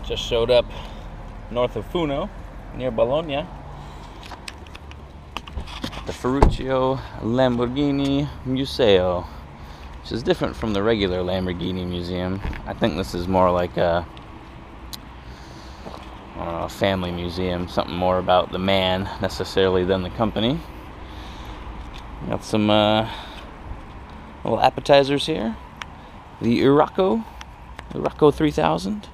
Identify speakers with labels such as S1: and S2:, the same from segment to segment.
S1: Just showed up north of Funo, near Bologna. The Ferruccio Lamborghini Museo, which is different from the regular Lamborghini museum. I think this is more like a, I don't know, a family museum, something more about the man necessarily than the company. Got some little appetizers here. The Urraco 3000.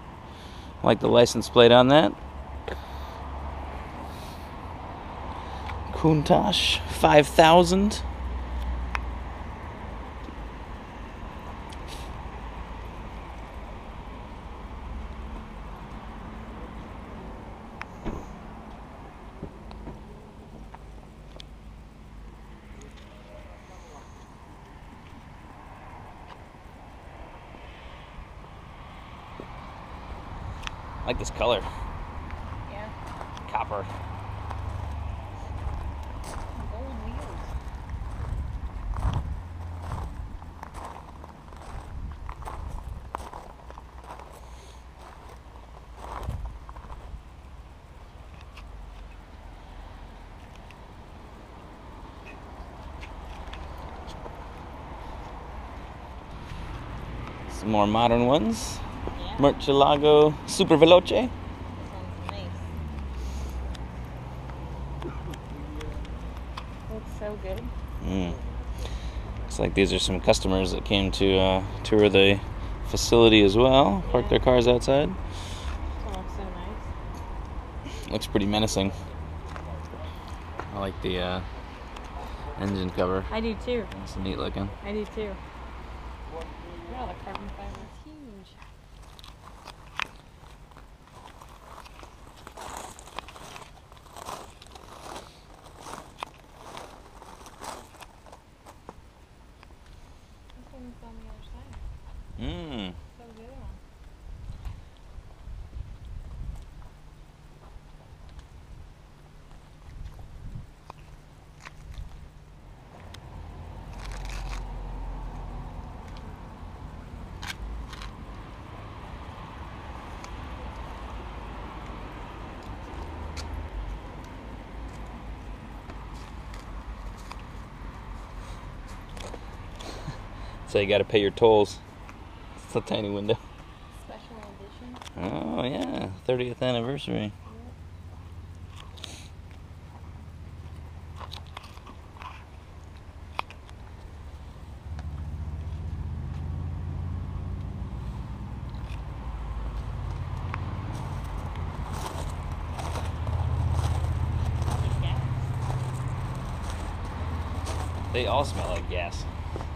S1: I like the license plate on that. Countach 5000. I like this color.
S2: Yeah.
S1: Copper.
S2: Gold wheels.
S1: Some more modern ones.
S2: Yeah.
S1: Murcielago Super Veloce.
S2: This one's nice. Looks so good.
S1: Looks like these are some customers that came to tour the facility as well. Park their cars outside.
S2: This one looks so nice.
S1: Looks pretty menacing. I like the engine cover.
S2: I do too.
S1: It's neat looking.
S2: I do too. Wow, the carbon fiber is huge. This one's on the other side. So the other one.
S1: So you got to pay your tolls. It's a tiny window.
S2: Special edition.
S1: Oh yeah, 30th anniversary. They all smell like gas.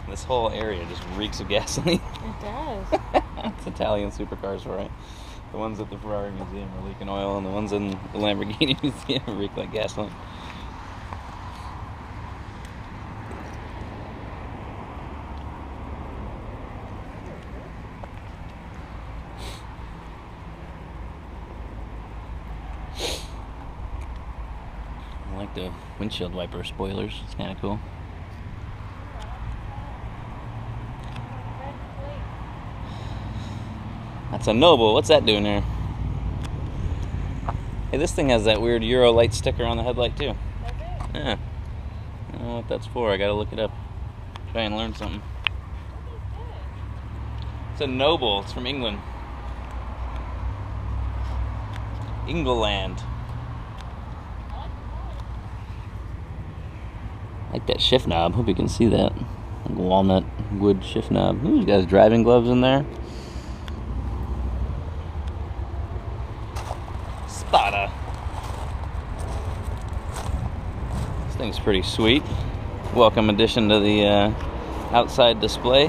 S1: This whole area just reeks of gasoline.
S2: It does.
S1: It's Italian supercars, right? The ones at the Ferrari Museum are leaking oil, and the ones in the Lamborghini Museum reek like gasoline. I like the windshield wiper spoilers. It's kind of cool. That's a Noble. What's that doing here? Hey, this thing has that weird Euro light sticker on the headlight too.
S2: Does it?
S1: Yeah. I don't know what that's for. I gotta look it up. Try and learn something. It's a Noble. It's from England. England. I like that shift knob. Hope you can see that. Like walnut wood shift knob. Ooh, you guys driving gloves in there. Spada. This thing's pretty sweet. Welcome addition to the outside display.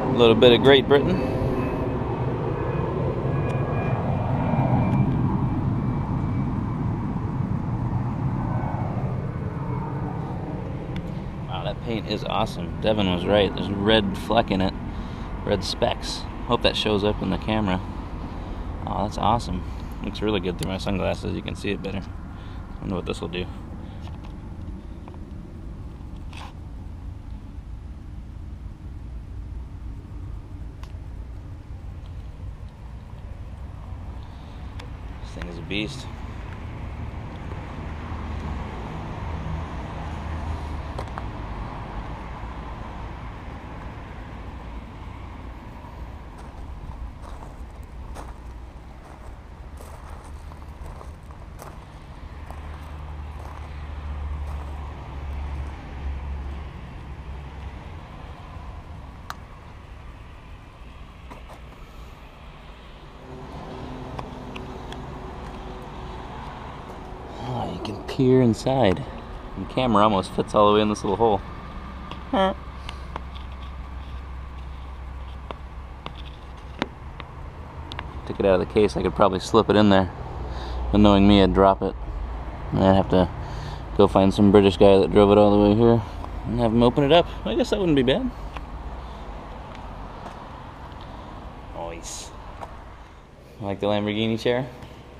S1: A little bit of Great Britain. Wow, that paint is awesome. Devin was right. There's a red fleck in it. Red specks. Hope that shows up in the camera. Oh, that's awesome. Looks really good through my sunglasses. You can see it better. I wonder what this will do. thing is a beast. Oh, you can peer inside. The camera almost fits all the way in this little hole. Huh. Took it out of the case, I could probably slip it in there. But knowing me, I'd drop it. And I'd have to go find some British guy that drove it all the way here and have him open it up. I guess that wouldn't be bad. Nice. Like the Lamborghini chair?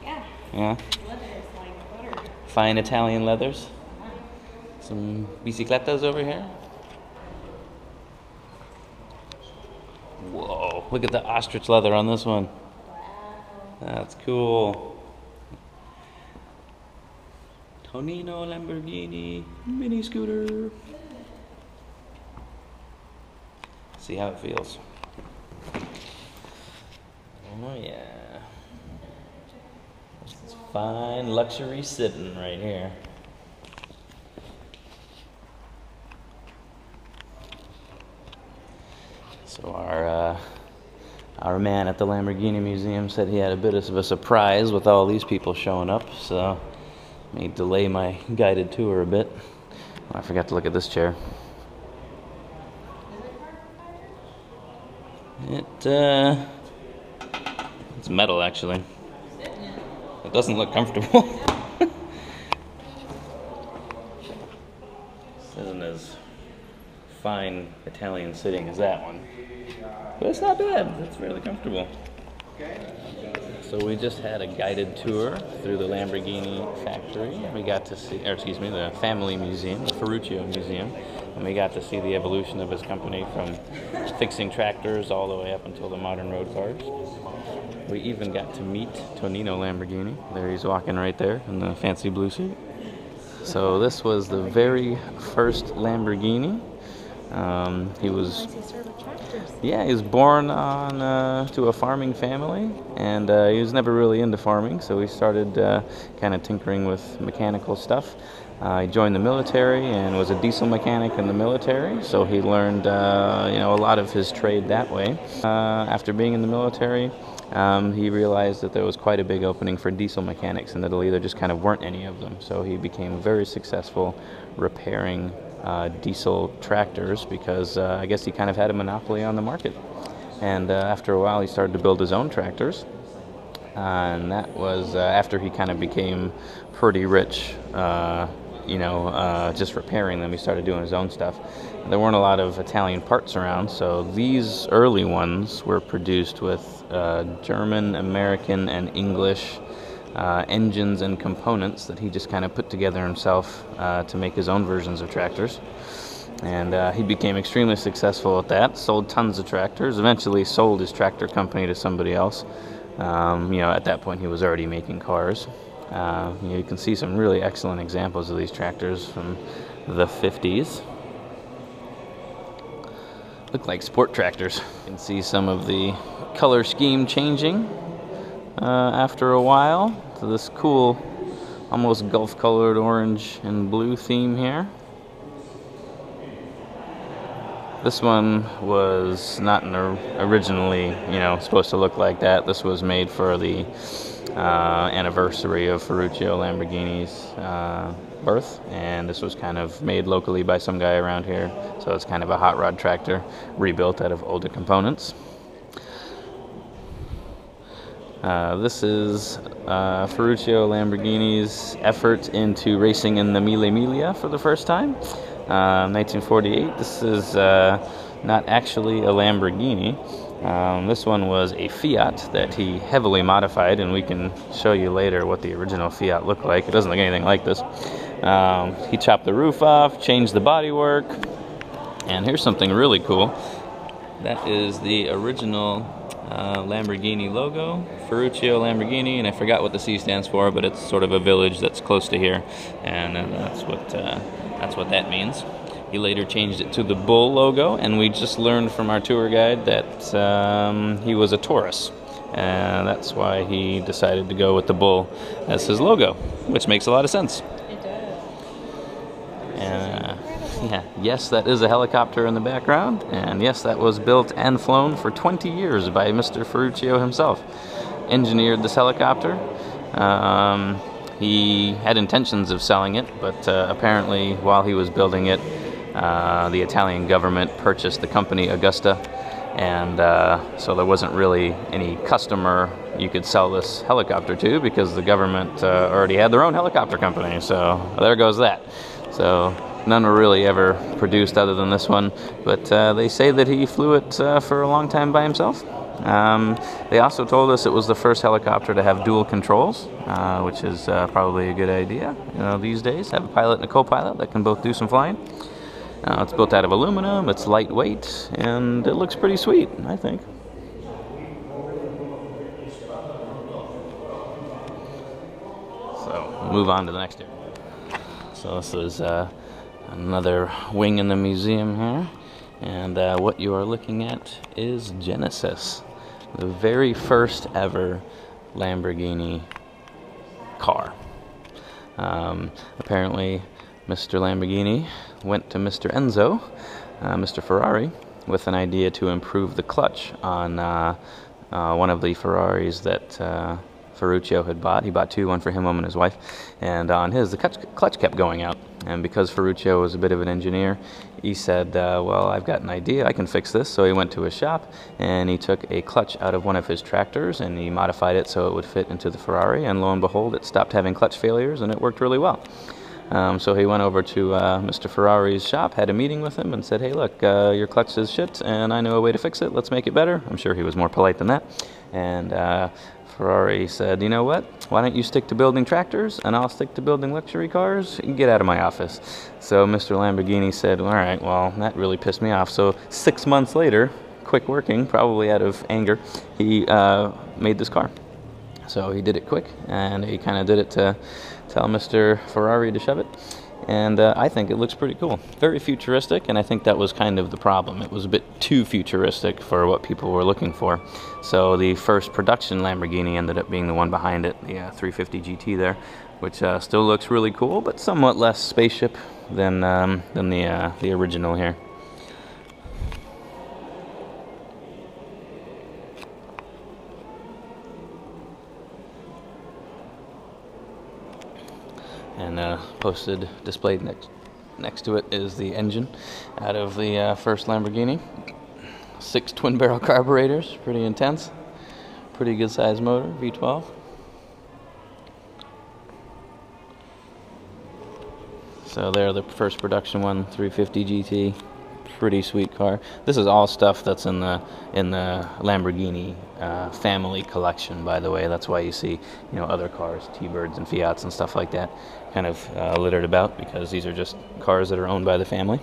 S2: Yeah.
S1: Yeah?
S2: Leather is like butter.
S1: Fine Italian leathers. Some bicicletas over here. Whoa, look at the ostrich leather on this one. That's cool. Tonino Lamborghini mini scooter. See how it feels. Oh yeah. It's fine luxury sitting right here. So our man at the Lamborghini Museum said he had a bit of a surprise with all these people showing up, so may delay my guided tour a bit. Oh, I forgot to look at this chair. It's metal actually. It doesn't look comfortable. This isn't as fine Italian sitting as that one. But it's not bad. It's really comfortable. So we just had a guided tour through the Lamborghini factory. We got to see, or excuse me, the family museum, the Ferruccio Museum. And we got to see the evolution of his company from fixing tractors all the way up until the modern road cars. We even got to meet Tonino Lamborghini. There he's walking right there in the fancy blue suit. So this was the very first Lamborghini. He was born on to a farming family, and he was never really into farming, so he started kind of tinkering with mechanical stuff. He joined the military and was a diesel mechanic in the military, so he learned a lot of his trade that way. After being in the military, he realized that there was quite a big opening for diesel mechanics in Italy. There just kind of weren't any of them, so he became very successful repairing diesel tractors because I guess he kind of had a monopoly on the market. And after a while he started to build his own tractors, and that was after he kind of became pretty rich, just repairing them. He started doing his own stuff. There weren't a lot of Italian parts around, so these early ones were produced with German, American, and English engines and components that he just kind of put together himself to make his own versions of tractors. And he became extremely successful at that, sold tons of tractors, eventually sold his tractor company to somebody else. At that point he was already making cars. You can see some really excellent examples of these tractors from the 50s. Look like sport tractors. You can see some of the color scheme changing after a while. So this cool, almost Gulf-colored orange and blue theme here. This one was not originally, supposed to look like that. This was made for the anniversary of Ferruccio Lamborghini's birth, and this was kind of made locally by some guy around here. So it's kind of a hot rod tractor rebuilt out of older components. This is Ferruccio Lamborghini's effort into racing in the Mille Miglia for the first time. 1948. This is not actually a Lamborghini. This one was a Fiat that he heavily modified, and we can show you later what the original Fiat looked like. It doesn't look anything like this. He chopped the roof off, changed the bodywork, and here's something really cool. That is the original Lamborghini logo Ferruccio Lamborghini, and I forgot what the C stands for, but it's sort of a village that's close to here, and that's what that means. He later changed it to the bull logo, and we just learned from our tour guide that he was a Taurus, and that's why he decided to go with the bull as his logo, which makes a lot of sense.
S2: It does.
S1: Yeah, yes, that is a helicopter in the background, and yes, that was built and flown for 20 years by Mr. Ferruccio himself. Engineered this helicopter. He had intentions of selling it, but apparently while he was building it, the Italian government purchased the company Augusta, and so there wasn't really any customer you could sell this helicopter to because the government already had their own helicopter company, so there goes that. So none were really ever produced other than this one, but they say that he flew it for a long time by himself. They also told us it was the first helicopter to have dual controls, which is probably a good idea, these days. Have a pilot and a co-pilot that can both do some flying. It's built out of aluminum, it's lightweight, and it looks pretty sweet, I think. So, we'll move on to the next area. So this is another wing in the museum here, and what you are looking at is Genesis, the very first ever Lamborghini car. Apparently Mr. Lamborghini went to Mr. Enzo, Mr. Ferrari, with an idea to improve the clutch on one of the Ferraris that Ferruccio had bought. He bought two, one for him, one and his wife, and on his, the clutch kept going out. And because Ferruccio was a bit of an engineer, he said, well, I've got an idea, I can fix this. So he went to his shop, and he took a clutch out of one of his tractors, and he modified it so it would fit into the Ferrari, and lo and behold, it stopped having clutch failures, and it worked really well. So he went over to Mr. Ferrari's shop, had a meeting with him, and said, hey, look, your clutch is shit, and I know a way to fix it, let's make it better. I'm sure he was more polite than that. And Ferrari said, you know what, why don't you stick to building tractors, and I'll stick to building luxury cars, and get out of my office. So Mr. Lamborghini said, all right, well, that really pissed me off. So 6 months later, quick working, probably out of anger, he made this car. So he did it quick, and he kind of did it to tell Mr. Ferrari to shove it. And I think it looks pretty cool. Very futuristic, and I think that was kind of the problem. It was a bit too futuristic for what people were looking for. So the first production Lamborghini ended up being the one behind it, the 350 GT there, which still looks really cool, but somewhat less spaceship than the original here. And displayed next to it is the engine out of the first Lamborghini. 6 twin-barrel carburetors, pretty intense. Pretty good-sized motor, V12. So there, the first production one, 350 GT. Pretty sweet car. This is all stuff that's in the Lamborghini family collection, by the way. That's why you see, other cars, T-Birds and Fiats and stuff like that, kind of littered about, because these are just cars that are owned by the family.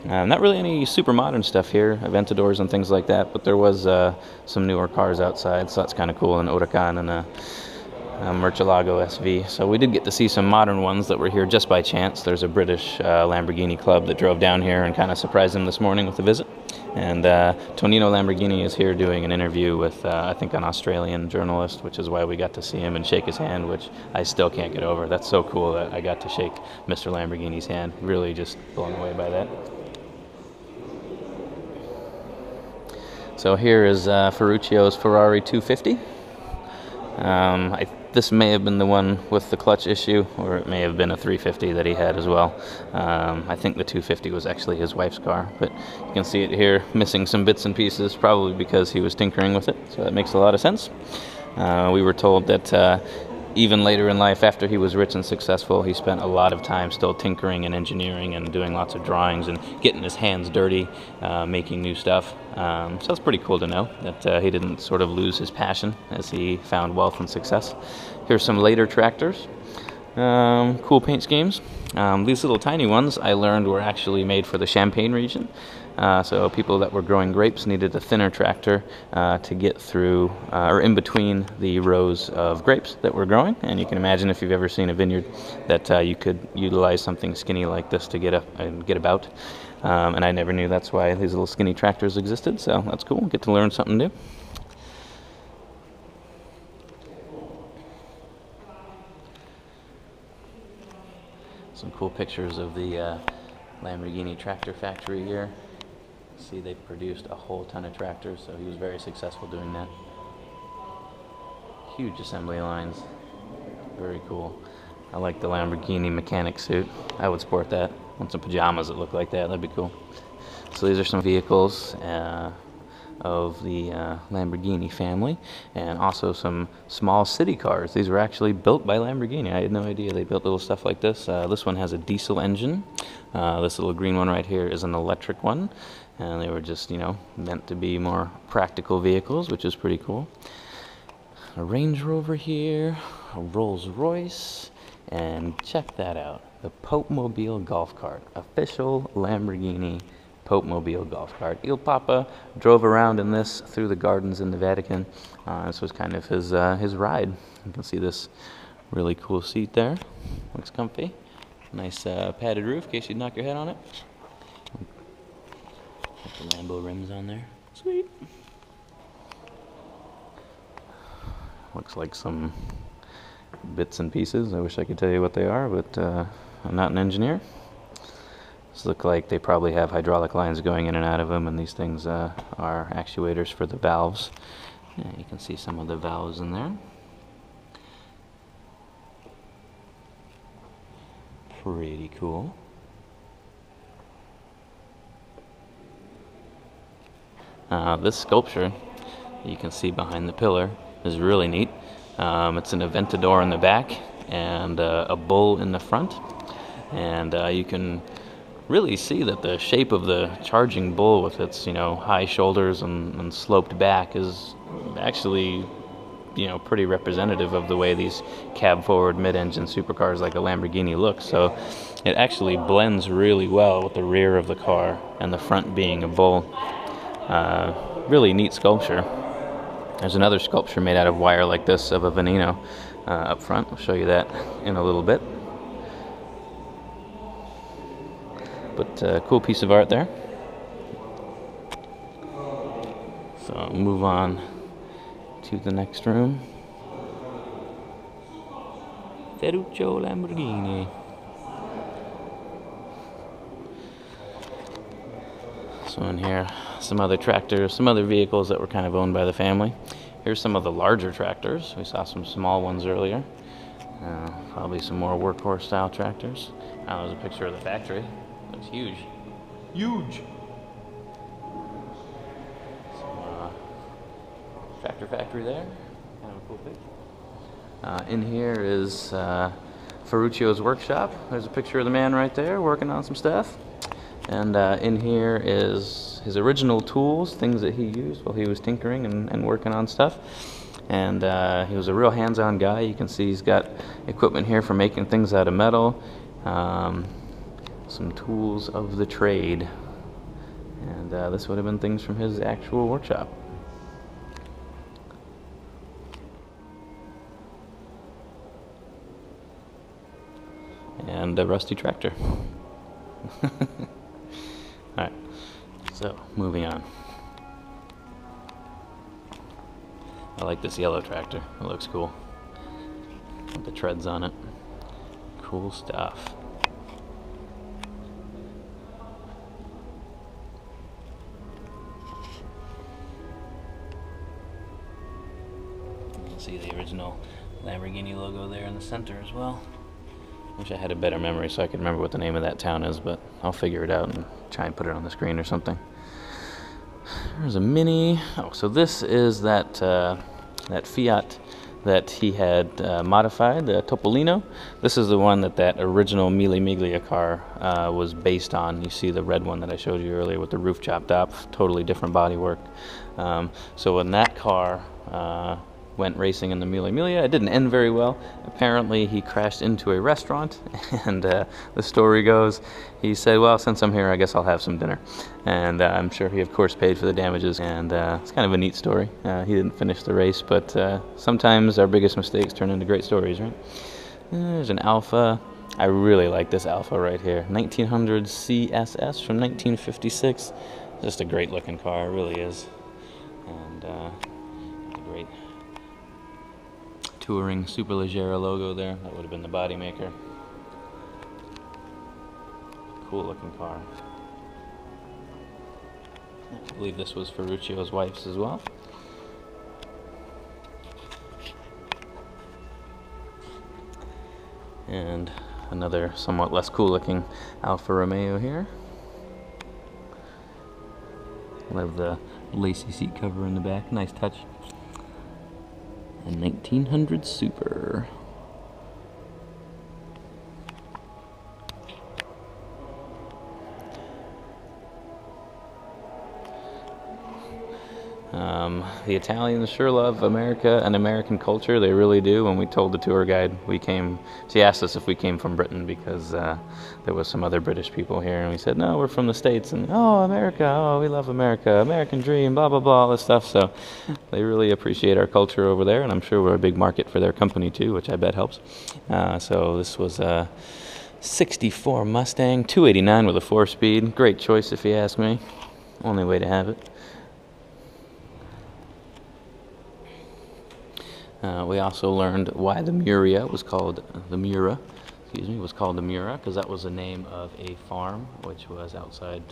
S1: Not really any super modern stuff here, Aventadors and things like that, but there was some newer cars outside, so that's kind of cool, an Huracan and a Murcielago SV. So we did get to see some modern ones that were here just by chance. There's a British Lamborghini club that drove down here and kind of surprised them this morning with a visit. And Tonino Lamborghini is here doing an interview with, I think, an Australian journalist, which is why we got to see him and shake his hand, which I still can't get over. That's so cool that I got to shake Mr. Lamborghini's hand. Really just blown away by that. So here is Ferruccio's Ferrari 250. This may have been the one with the clutch issue, or it may have been a 350 that he had as well. I think the 250 was actually his wife's car, but you can see it here missing some bits and pieces, probably because he was tinkering with it, so that makes a lot of sense. We were told that even later in life, after he was rich and successful, he spent a lot of time still tinkering and engineering and doing lots of drawings and getting his hands dirty, making new stuff. So it's pretty cool to know that he didn't sort of lose his passion as he found wealth and success. Here's some later tractors. Cool paint schemes. These little tiny ones I learned were actually made for the Champagne region. So people that were growing grapes needed a thinner tractor to get through or in between the rows of grapes that were growing. And you can imagine, if you've ever seen a vineyard, that you could utilize something skinny like this to get up and get about. And I never knew that's why these little skinny tractors existed, so that's cool. Get to learn something new. Some cool pictures of the Lamborghini tractor factory here. See, they produced a whole ton of tractors, so he was very successful doing that. Huge assembly lines. Very cool. I like the Lamborghini mechanic suit. I would sport that. I want some pajamas that look like that. That'd be cool. So these are some vehicles of the Lamborghini family, and also some small city cars. These were actually built by Lamborghini. I had no idea they built little stuff like this. This one has a diesel engine. This little green one right here is an electric one, and they were just, you know, meant to be more practical vehicles, which is pretty cool. A Range Rover here, a Rolls Royce, and check that out, the Pope Mobile golf cart, official Lamborghini Pope Mobile golf cart. Il Papa drove around in this through the gardens in the Vatican. This was kind of his ride. You can see this really cool seat there. Looks comfy. Nice padded roof in case you'd knock your head on it. Got the Lambo rims on there. Sweet. Looks like some bits and pieces. I wish I could tell you what they are, but I'm not an engineer. These look like they probably have hydraulic lines going in and out of them, and these things are actuators for the valves. Yeah, you can see some of the valves in there. Pretty cool. This sculpture you can see behind the pillar is really neat. It's an Aventador in the back and a bull in the front, and you can really see that the shape of the charging bull with its, you know, high shoulders and sloped back is actually, you know, pretty representative of the way these cab forward mid-engine supercars like a Lamborghini look. So it actually blends really well with the rear of the car and the front being a bull. Really neat sculpture. There's another sculpture made out of wire like this of a Veneno up front. I'll show you that in a little bit. But cool piece of art there. So I'll move on to the next room. Ferruccio Lamborghini. So in here, some other tractors, some other vehicles that were kind of owned by the family. Here's some of the larger tractors. We saw some small ones earlier. Probably some more workhorse style tractors. There's a picture of the factory. Looks huge. Huge! Some tractor factory there. Kind of a cool picture. In here is Ferruccio's workshop. There's a picture of the man right there working on some stuff. And in here is his original tools, things that he used while he was tinkering and working on stuff. And he was a real hands-on guy. You can see he's got equipment here for making things out of metal. Some tools of the trade. And this would have been things from his actual workshop. And a rusty tractor. Alright, so moving on. I like this yellow tractor. It looks cool. With the treads on it. Cool stuff. You can see the original Lamborghini logo there in the center as well. Wish I had a better memory so I could remember what the name of that town is, but I'll figure it out and try and put it on the screen or something. There's a Mini. Oh, so this is that Fiat that he had modified, the Topolino. This is the one that original Mille Miglia car was based on. You see the red one that I showed you earlier with the roof chopped off, totally different bodywork. So when that car went racing in the Mille Miglia. It didn't end very well. Apparently he crashed into a restaurant, and the story goes, he said, well, since I'm here, I guess I'll have some dinner. And I'm sure he, of course, paid for the damages, and it's kind of a neat story. He didn't finish the race, but sometimes our biggest mistakes turn into great stories, right? There's an Alfa. I really like this Alfa right here. 1900 CSS from 1956. Just a great looking car, it really is. And a great touring Superleggera logo there. That would have been the body maker. Cool looking car. I believe this was Ferruccio's wife's as well. And another somewhat less cool looking Alfa Romeo here. Love the lacy seat cover in the back, nice touch. A 1900 Super. The Italians sure love America and American culture. They really do. When we told the tour guide she asked us if we came from Britain because there was some other British people here, and we said, no, we're from the States. And, oh, America, oh, we love America, American dream, blah, blah, blah, all this stuff. So they really appreciate our culture over there, and I'm sure we're a big market for their company too, which I bet helps. So this was a 64 Mustang, 289 with a 4-speed. Great choice if you ask me. Only way to have it. We also learned why the Mura was called the Mura, because that was the name of a farm which was outside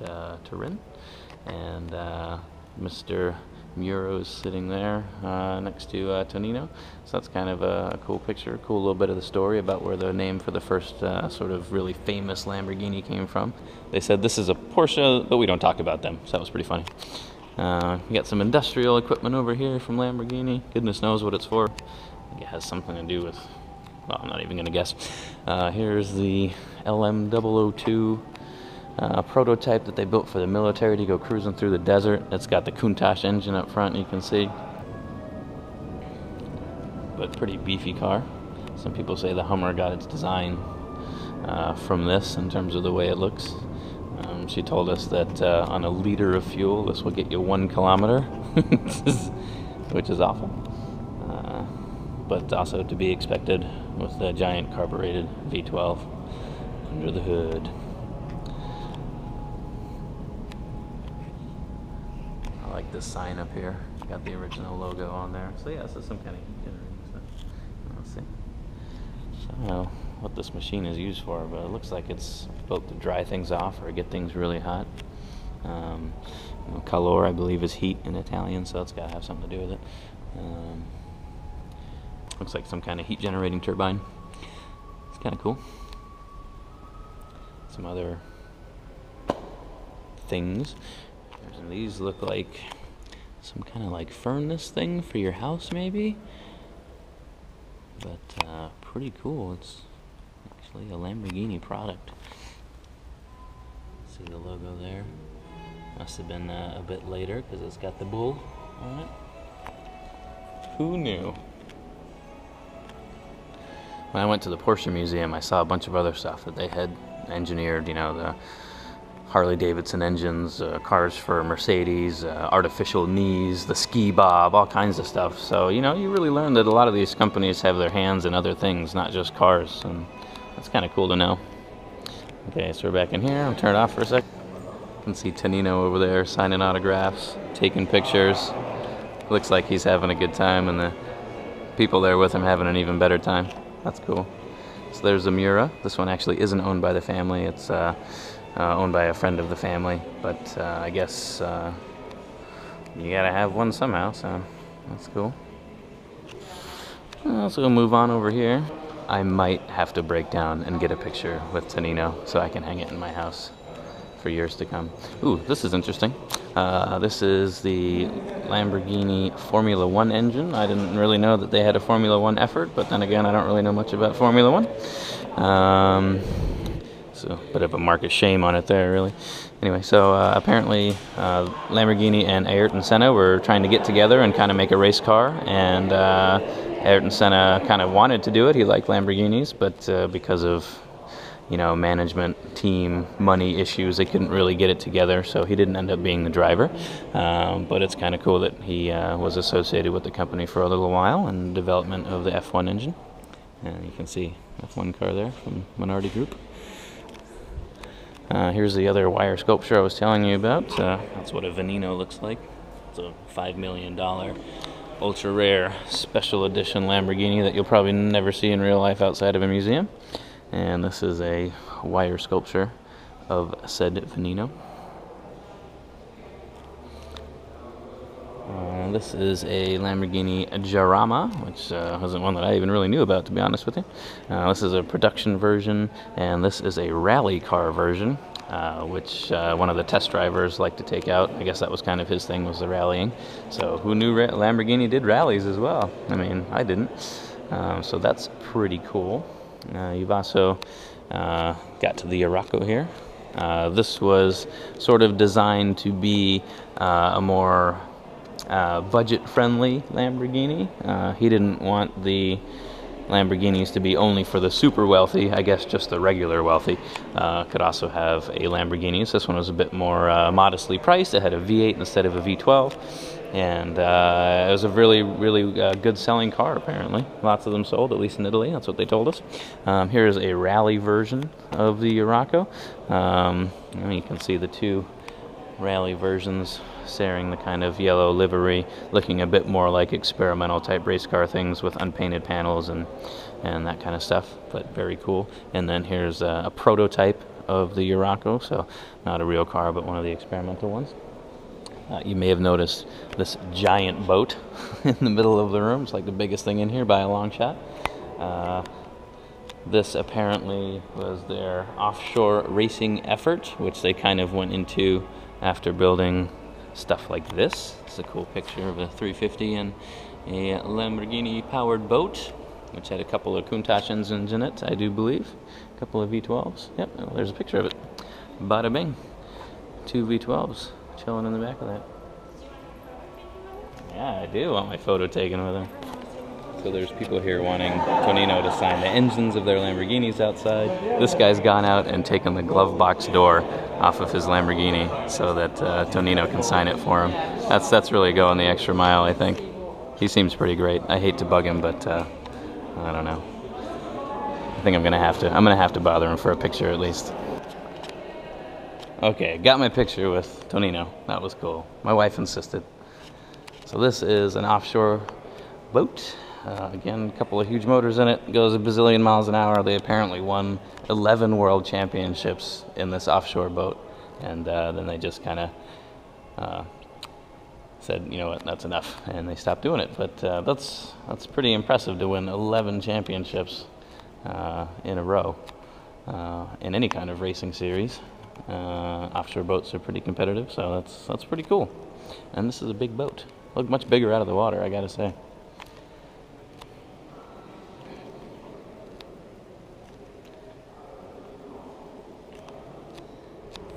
S1: Turin, and Mr. Muro is sitting there next to Tonino. So that's kind of a cool picture, cool little bit of the story about where the name for the first sort of really famous Lamborghini came from. They said this is a Porsche, but we don't talk about them, so that was pretty funny. You got some industrial equipment over here from Lamborghini. Goodness knows what it's for. I think it has something to do with, well, I'm not even going to guess. Here's the LM002 prototype that they built for the military to go cruising through the desert. It's got the Countach engine up front, you can see. But pretty beefy car. Some people say the Hummer got its design from this in terms of the way it looks. She told us that on a liter of fuel, this will get you 1 kilometer, which is awful. But also to be expected with the giant carbureted V12 under the hood. I like this sign up here. Got the original logo on there. So yeah, this is some kind of heat generating stuff. Let's see. So I don't know what this machine is used for, but it looks like it's built to dry things off or get things really hot. Calor, I believe, is heat in Italian, so it's got to have something to do with it. Looks like some kind of heat generating turbine. It's kind of cool. Some other things. These look like some kind of like furnace thing for your house, maybe. But pretty cool. It's actually a Lamborghini product. See the logo there? Must have been a bit later because it's got the bull on it. Who knew? When I went to the Porsche Museum, I saw a bunch of other stuff that they had engineered, you know, the Harley-Davidson engines, cars for Mercedes, artificial knees, the ski bob, all kinds of stuff. So, you know, you really learn that a lot of these companies have their hands in other things, not just cars, and that's kind of cool to know. Okay, so we're back in here. I'll turn it off for a sec. You can see Tonino over there signing autographs, taking pictures. Looks like he's having a good time, and the people there with him having an even better time. That's cool. So there's the Mura. This one actually isn't owned by the family. It's owned by a friend of the family, but I guess you gotta have one somehow, so that's cool. So we'll move on over here. I might have to break down and get a picture with Tonino so I can hang it in my house for years to come. Ooh, this is interesting. This is the Lamborghini Formula One engine. I didn't really know that they had a Formula One effort, but then again, I don't really know much about Formula One. It's a bit of a mark of shame on it there, really. Anyway, so apparently Lamborghini and Ayrton Senna were trying to get together and kind of make a race car, and Ayrton Senna kind of wanted to do it. He liked Lamborghinis, but because of management, team, money issues, they couldn't really get it together, so he didn't end up being the driver. But it's kind of cool that he was associated with the company for a little while in development of the F1 engine. And you can see F1 car there from Minardi Group. Here's the other wire sculpture I was telling you about. That's what a Veneno looks like. It's a $5 million ultra rare special edition Lamborghini that you'll probably never see in real life outside of a museum. And this is a wire sculpture of said Veneno. This is a Lamborghini Jarama, which wasn't one that I even really knew about, to be honest with you. This is a production version, and this is a rally car version, which one of the test drivers liked to take out. I guess that was kind of his thing, was the rallying. So who knew Lamborghini did rallies as well? I mean, I didn't. So that's pretty cool. You've also got to the Iraqo here. This was sort of designed to be a more budget-friendly Lamborghini. He didn't want the Lamborghinis to be only for the super wealthy. I guess just the regular wealthy could also have a Lamborghini. So this one was a bit more modestly priced. It had a V8 instead of a V12. And it was a really, really good selling car, apparently. Lots of them sold, at least in Italy. That's what they told us. Here is a rally version of the Iraqo. You can see the two rally versions sharing the kind of yellow livery, looking a bit more like experimental type race car things with unpainted panels and that kind of stuff, but very cool. And then here's a prototype of the Iraqo, so not a real car, but one of the experimental ones. You may have noticed this giant boat in the middle of the room. It's like the biggest thing in here by a long shot. This apparently was their offshore racing effort, which they kind of went into after building stuff like this. It's a cool picture of a 350 and a Lamborghini-powered boat, which had a couple of Countach engines in it, I do believe. A couple of V12s. Yep, well, there's a picture of it. Bada bing. 2 V12s. Chilling in the back of that. Yeah, I do want my photo taken with him. So there's people here wanting Tonino to sign the engines of their Lamborghinis outside. This guy's gone out and taken the glove box door off of his Lamborghini so that Tonino can sign it for him. That's really going the extra mile, I think. He seems pretty great. I hate to bug him, but I don't know. I think I'm gonna have to bother him for a picture at least. Okay, got my picture with Tonino. That was cool. My wife insisted. So this is an offshore boat. Again, a couple of huge motors in it. Goes a bazillion miles an hour. They apparently won 11 world championships in this offshore boat. And then they just kind of said, you know what, that's enough. And they stopped doing it. But that's pretty impressive to win 11 championships in a row in any kind of racing series. Offshore boats are pretty competitive, so that's pretty cool. And this is a big boat. Looked much bigger out of the water, I gotta say.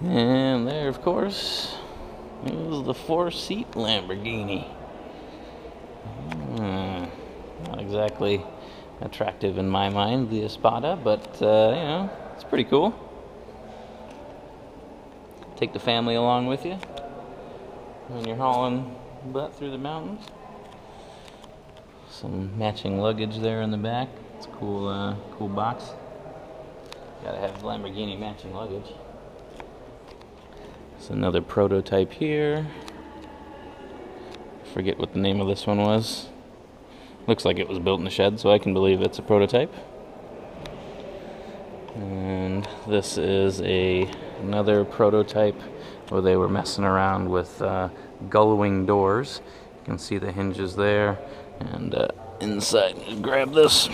S1: And there, of course, is the 4-seat Lamborghini. Not exactly attractive in my mind, the Espada, but it's pretty cool. Take the family along with you when you're hauling butt through the mountains. Some matching luggage there in the back. It's a cool box. Gotta have Lamborghini matching luggage. There's another prototype here. Forget what the name of this one was. Looks like it was built in a shed, so I can believe it's a prototype. And this is another prototype where they were messing around with gull wing doors. You can see the hinges there, and inside, just grab this.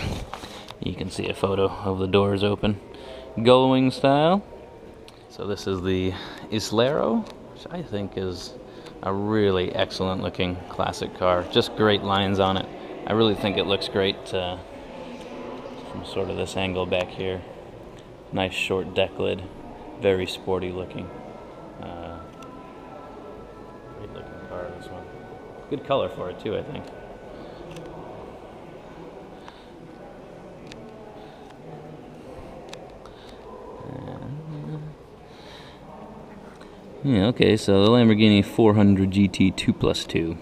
S1: You can see a photo of the doors open, gull wing style. So this is the Islero, which I think is a really excellent looking classic car. Just great lines on it. I really think it looks great from sort of this angle back here. Nice short deck lid, very sporty looking. Great looking car, this one. Good color for it too, I think. Yeah, okay, so the Lamborghini 400 GT 2+2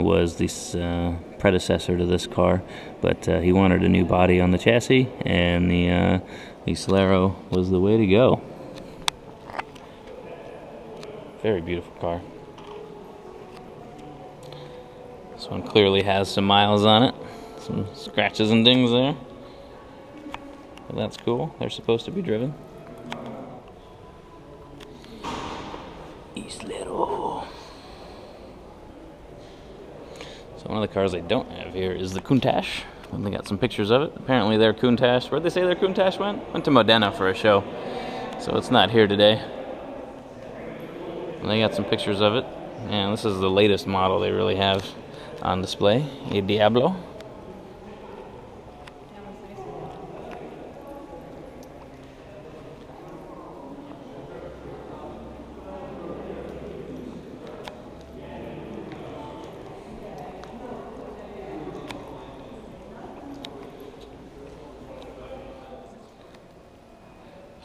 S1: was this predecessor to this car, but he wanted a new body on the chassis, and the Solero was the way to go. Very beautiful car. This one clearly has some miles on it, some scratches and dings there, but that's cool. They're supposed to be driven. So one of the cars I don't have here is the Countach. And they got some pictures of it. Apparently their Countach, where'd they say their Countach went? Went to Modena for a show. So it's not here today. And they got some pictures of it. And this is the latest model they really have on display. A Diablo.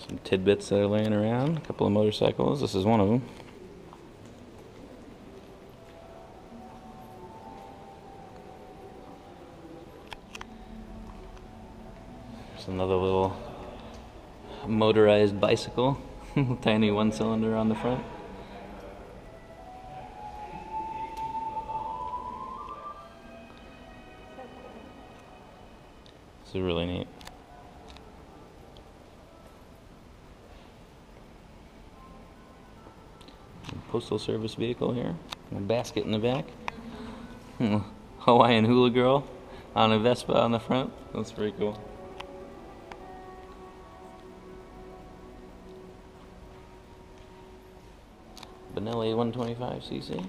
S1: Some tidbits that are laying around, a couple of motorcycles. This is one of them. There's another little motorized bicycle, tiny one cylinder on the front. This is really neat. Postal service vehicle here. A basket in the back. Hawaiian hula girl on a Vespa on the front. That's pretty cool. Benelli 125cc.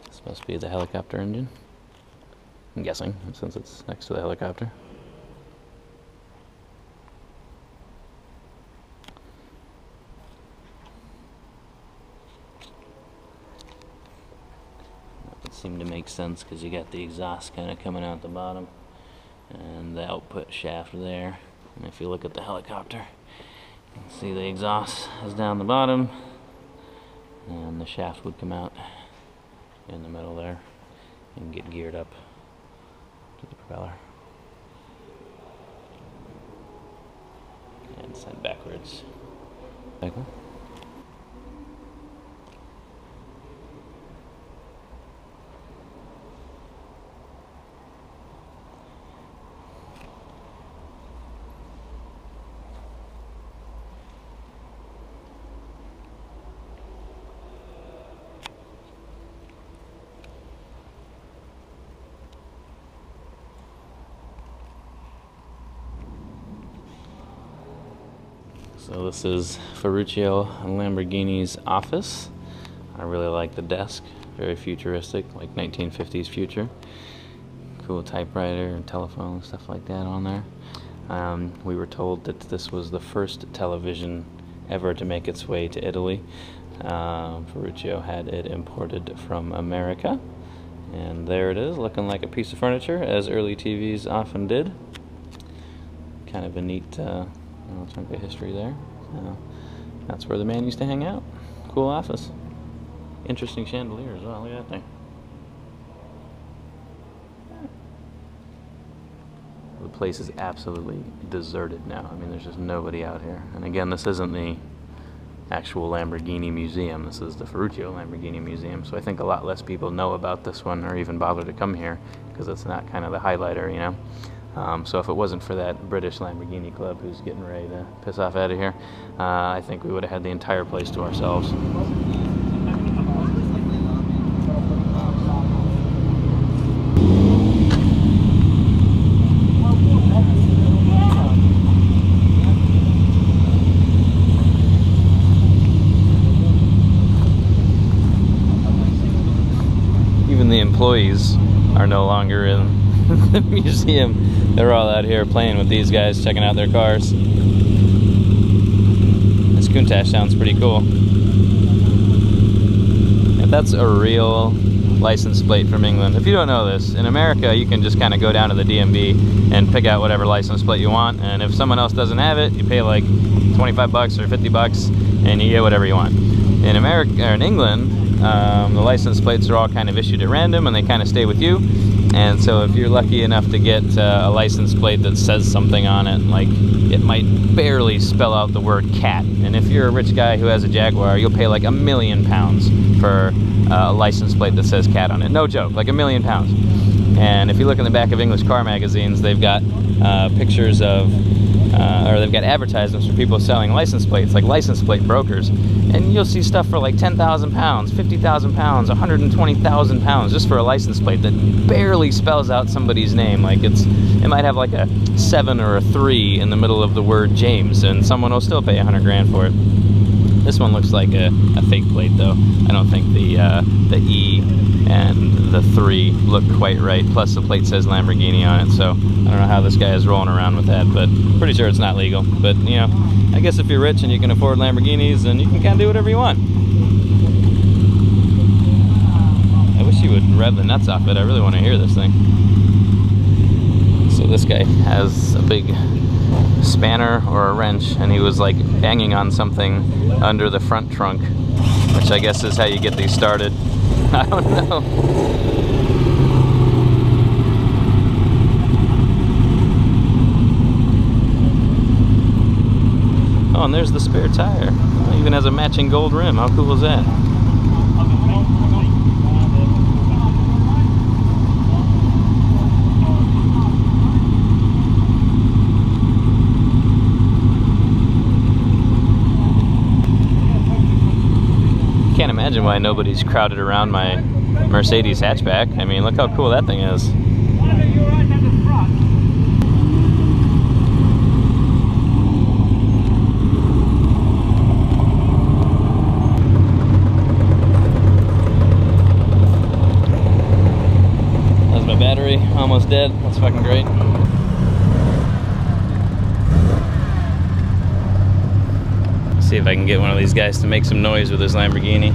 S1: This must be the helicopter engine, I'm guessing, since it's next to the helicopter. That would seem to make sense because you got the exhaust kind of coming out the bottom and the output shaft there. And if you look at the helicopter, you can see the exhaust is down the bottom and the shaft would come out in the middle there and get geared up to the propeller and sent backwards. Cycle. So this is Ferruccio Lamborghini's office. I really like the desk, very futuristic, like 1950s future. Cool typewriter and telephone and stuff like that on there. We were told that this was the first television ever to make its way to Italy. Ferruccio had it imported from America. And there it is, looking like a piece of furniture, as early TVs often did. Kind of a neat chunk of history there. That's where the man used to hang out. Cool office. Interesting chandelier as well. Look at that thing. The place is absolutely deserted now. I mean, there's just nobody out here. And again, this isn't the actual Lamborghini museum. This is the Ferruccio Lamborghini Museum. So I think a lot less people know about this one or even bother to come here because it's not kind of the highlighter, you know. So if it wasn't for that British Lamborghini club who's getting ready to piss off out of here, I think we would have had the entire place to ourselves. the employees are no longer in the museum. They're all out here playing with these guys, checking out their cars. This Countach sounds pretty cool. If that's a real license plate from England. If you don't know this, in America you can just kind of go down to the DMV and pick out whatever license plate you want, and if someone else doesn't have it, you pay like 25 bucks or 50 bucks and you get whatever you want. In America, or in England, the license plates are all kind of issued at random and they kind of stay with you. And so if you're lucky enough to get a license plate that says something on it, like it might barely spell out the word cat, and if you're a rich guy who has a Jaguar, you'll pay like £1 million for a license plate that says cat on it. No joke, like £1 million. And if you look in the back of English car magazines, they've got pictures of, or they've got advertisements for people selling license plates, like license plate brokers. And you'll see stuff for like £10,000, £50,000, £120,000 just for a license plate that barely spells out somebody's name. Like it might have like a 7 or a 3 in the middle of the word James, and someone will still pay 100 grand for it. This one looks like a fake plate though. I don't think the E and the 3 look quite right. Plus the plate says Lamborghini on it, so I don't know how this guy is rolling around with that, but pretty sure it's not legal. But you know, I guess if you're rich and you can afford Lamborghinis, then you can kind of do whatever you want. I wish you would rev the nuts off it. I really want to hear this thing. So this guy has a big spanner or a wrench, and he was like banging on something under the front trunk, which I guess is how you get these started. I don't know. Oh, and there's the spare tire. It even has a matching gold rim. How cool is that? Can't imagine why nobody's crowded around my Mercedes hatchback. I mean, look how cool that thing is. That's my battery, almost dead. That's fucking great. See if I can get one of these guys to make some noise with his Lamborghini.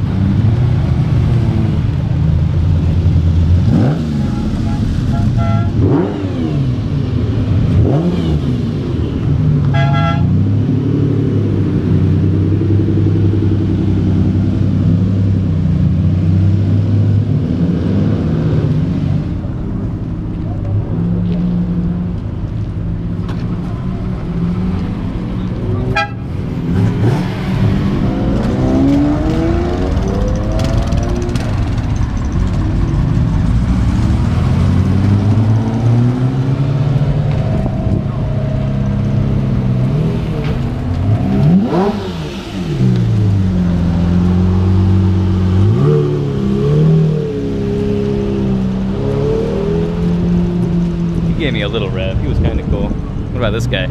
S1: Gave me a little rev. He was kind of cool. What about this guy?